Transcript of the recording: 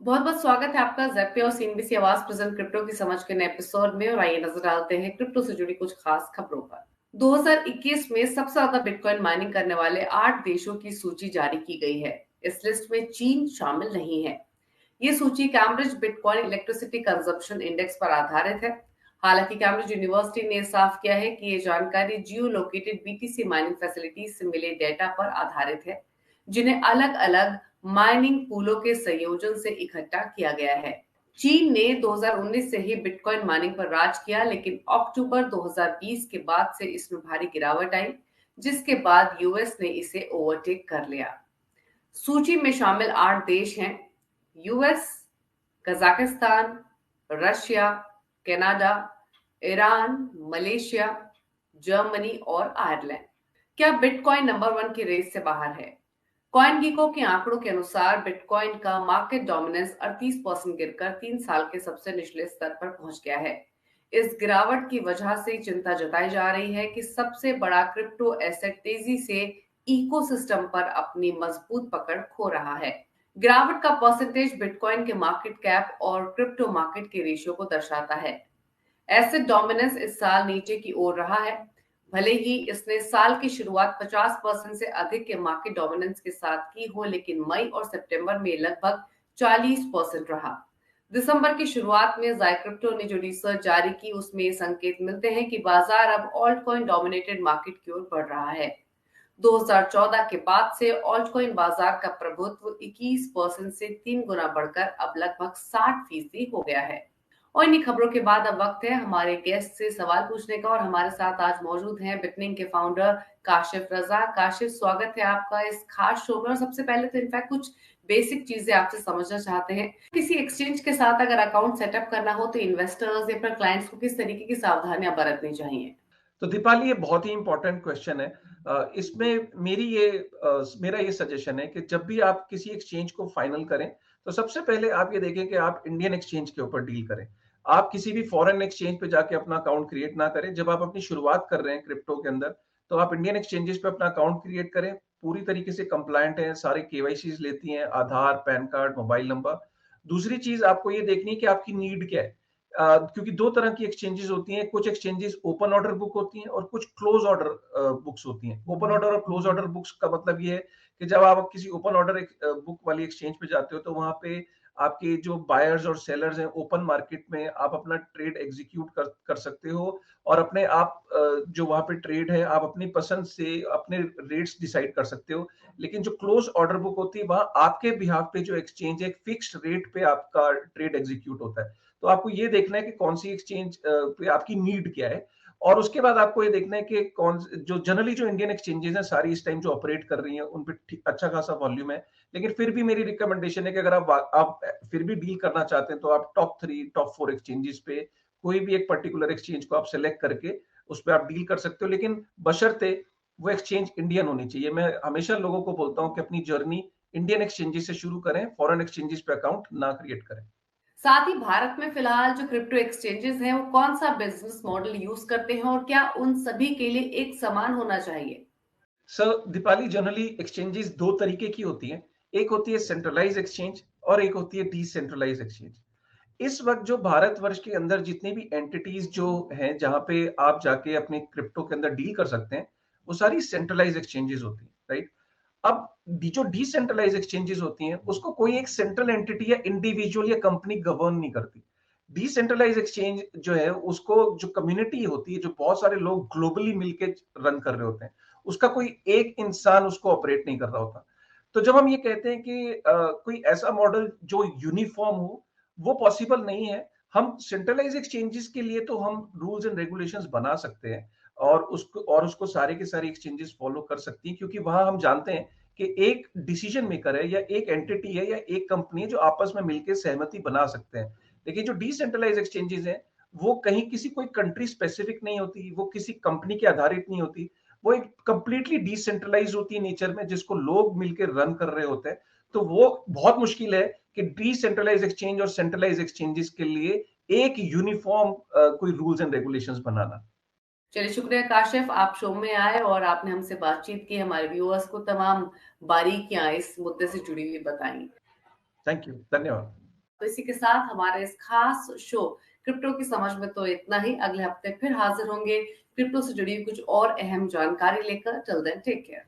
बहुत बहुत स्वागत है आपका ज़ेड और सीएनबीसी आवाज प्रेजेंट क्रिप्टो की समझ के नए एपिसोड में। और आइए नजर डालते हैं क्रिप्टो से जुड़ी कुछ खास खबरों पर। 2021 में सबसे ज्यादा बिटकॉइन माइनिंग करने वाले 8 देशों की सूची जारी की गई है। इस लिस्ट में चीन शामिल नहीं है। ये सूची Cambridge bitcoin electricity consumption index पर आधारित है। हालांकि कैम्ब्रिज यूनिवर्सिटी ने साफ किया है कि ये जानकारी जियो लोकेटेड बीटीसी माइनिंग फैसिलिटीज से मिले डेटा पर आधारित है, जिन्हें अलग अलग माइनिंग पूलों के संयोजन से इकट्ठा किया गया है। चीन ने 2019 से ही बिटकॉइन माइनिंग पर राज किया, लेकिन अक्टूबर 2020 के बाद से इसमें भारी गिरावट आई, जिसके बाद यूएस ने इसे ओवरटेक कर लिया। सूची में शामिल 8 देश हैं: US, Kazakhstan, Russia, Canada, Iran, Malaysia, Germany और आयरलैंड। क्या बिटकॉइन नंबर 1 की रेस से बाहर है? कॉइन गीको के आंकड़ों के अनुसार बिटकॉइन का मार्केट डोमिनेंस 38% गिरकर 3 साल के सबसे निचले स्तर पर पहुंच गया है। इस गिरावट की वजह से चिंता जताई जा रही है कि सबसे बड़ा क्रिप्टो एसेट तेजी से इकोसिस्टम पर अपनी मजबूत पकड़ खो रहा है। गिरावट का परसेंटेज बिटकॉइन के मार्केट कैप और क्रिप्टो मार्केट के रेशियो को दर्शाता है। एसेट डोमिनेंस इस साल नीचे की ओर रहा है। भले ही इसने साल की शुरुआत 50% से अधिक के मार्केट डोमिनेंस के साथ की हो, लेकिन मई और सितंबर में लगभग 40% रहा। दिसंबर की शुरुआत में जायक्रिप्टो ने जो रिसर्च जारी की, उसमें ये संकेत मिलते हैं कि बाजार अब ऑल्ट कॉइन डोमिनेटेड मार्केट की ओर बढ़ रहा है। 2014 के बाद से ऑल्ट कॉइन बाजार का प्रभुत्व 21% से 3 गुना बढ़कर अब लगभग 60% हो गया है। और इन्हीं खबरों के बाद अब वक्त है हमारे गेस्ट से सवाल पूछने का। और हमारे साथ आज मौजूद हैं बिटनिंग के फाउंडर काशिफ रजा। काशिफ, स्वागत है आपका इस खास शो में। और सबसे पहले तो इनफैक्ट कुछ बेसिक चीजें आपसे समझना चाहते हैं। किसी एक्सचेंज के साथ अगर अकाउंट सेटअप करना हो तो इन्वेस्टर्स या फिर क्लाइंट्स को किस तरीके की सावधानियां बरतनी चाहिए? तो दीपाली, ये बहुत ही इंपॉर्टेंट क्वेश्चन है। इसमें मेरा ये सजेशन है कि जब भी आप किसी एक्सचेंज को फाइनल करें, तो सबसे पहले आप ये देखें कि आप इंडियन एक्सचेंज के ऊपर डील करें। आप किसी भी फॉरेन एक्सचेंज पे जाके अपना अकाउंट क्रिएट ना करें। जब आप अपनी शुरुआत कर रहे हैं क्रिप्टो के अंदर, तो आप इंडियन एक्सचेंजेस पे अपना अकाउंट क्रिएट करें। पूरी तरीके से कंप्लायंट है, सारे केवाईसीज लेती हैं, आधार, पैन कार्ड, मोबाइल नंबर। दूसरी चीज आपको ये देखनी है कि आपकी नीड क्या है। क्योंकि दो तरह की एक्सचेंजेस होती हैं। कुछ एक्सचेंजेस ओपन ऑर्डर बुक होती हैं और कुछ क्लोज ऑर्डर बुक्स होती हैं। ओपन ऑर्डर और क्लोज ऑर्डर बुक्स का मतलब ये है कि जब आप किसी ओपन ऑर्डर बुक वाली एक्सचेंज पे जाते हो, तो वहां पे आपके जो बायर्स और सेलर्स हैं, ओपन मार्केट में आप अपना ट्रेड एग्जीक्यूट कर सकते हो। और अपने आप जो वहां पे ट्रेड है, आप अपनी पसंद से अपने रेट्स डिसाइड कर सकते हो। लेकिन जो क्लोज ऑर्डर बुक होती है, वहां आपके बिहाफ पे जो एक्सचेंज है, एक फिक्स्ड रेट पे आपका ट्रेड एग्जीक्यूट होता है। तो आपको ये देखना है कि कौन सी एक्सचेंज पे आपकी नीड क्या है। और उसके बाद आपको ये देखना है कि कौन जो जनरली जो इंडियन एक्सचेंजेस हैं सारी इस टाइम जो ऑपरेट कर रही हैं, उन पे अच्छा खासा वॉल्यूम है। लेकिन फिर भी मेरी रिकमेंडेशन है कि अगर आप फिर भी डील करना चाहते हैं, तो आप टॉप 3 टॉप 4 एक्सचेंजेस पे कोई भी एक पर्टिकुलर एक्सचेंज को आप सेलेक्ट करके उस पर आप डील कर सकते हो। लेकिन बशर्ते वो एक्सचेंज इंडियन होनी चाहिए। मैं हमेशा लोगों को बोलता हूँ कि अपनी जर्नी इंडियन एक्सचेंजेस से शुरू करें, फॉरेन एक्सचेंजेस पे अकाउंट ना क्रिएट करें। साथ ही भारत में फिलहाल जो क्रिप्टो एक्सचेंजेस हैं वो कौन सा बिजनेस मॉडल यूज करते हैं, और क्या उन सभी के लिए एक समान होना चाहिए? सर दीपाली, जनरली एक्सचेंजेस दो तरीके की होती हैं। एक होती है सेंट्रलाइज एक्सचेंज और एक होती है डिसेंट्रलाइज एक्सचेंज। इस वक्त जो भारतवर्ष के अंदर जितनी भी एंटिटीज जो हैं, जहां पे आप जाके अपने क्रिप्टो के अंदर डील कर सकते हैं, वो सारी सेंट्रलाइज एक्सचेंजेस होती हैं, राइट। अब जो डिसेंट्रलाइज एक्सचेंजेस होती हैं, उसको कोई एक सेंट्रल एंटिटी या इंडिविजुअल या कंपनी गवर्न नहीं करती। डिसेंट्रलाइज एक्सचेंज जो है, उसको जो कम्युनिटी होती है, जो बहुत सारे लोग ग्लोबली मिलके रन कर रहे होते हैं, उसका कोई एक इंसान उसको ऑपरेट नहीं कर रहा होता। तो जब हम ये कहते हैं कि कोई ऐसा मॉडल जो यूनिफॉर्म हो, वो पॉसिबल नहीं है। हम सेंट्रलाइज एक्सचेंजेस के लिए तो हम रूल्स एंड रेगुलेशंस बना सकते हैं, और उसको सारे के सारे एक्सचेंजेस फॉलो कर सकती हैं, क्योंकि वहां हम जानते हैं कि एक डिसीजन मेकर है या एक एंटिटी है या एक कंपनी है जो आपस में मिलकर सहमति बना सकते हैं। लेकिन जो डिसेंट्रलाइज एक्सचेंजेस हैं, वो कहीं किसी कोई कंट्री स्पेसिफिक नहीं होती, वो किसी कंपनी के आधारित नहीं होती। वो एक कंप्लीटली डिसेंट्रलाइज होती है नेचर में, जिसको लोग मिलकर रन कर रहे होते हैं। तो वो बहुत मुश्किल है कि डिसेंट्रलाइज एक्सचेंज और सेंट्रलाइज एक्सचेंजेस के लिए एक यूनिफॉर्म कोई रूल्स एंड रेगुलेशंस बनाना। चलिए, शुक्रिया काशिफ, आप शो में आए और आपने हमसे बातचीत की, हमारे व्यूअर्स को तमाम बारीकियां इस मुद्दे से जुड़ी हुई बताई। थैंक यू, धन्यवाद। तो इसी के साथ हमारे इस खास शो क्रिप्टो की समझ में तो इतना ही। अगले हफ्ते फिर हाजिर होंगे क्रिप्टो से जुड़ी कुछ और अहम जानकारी लेकर। Till then take care.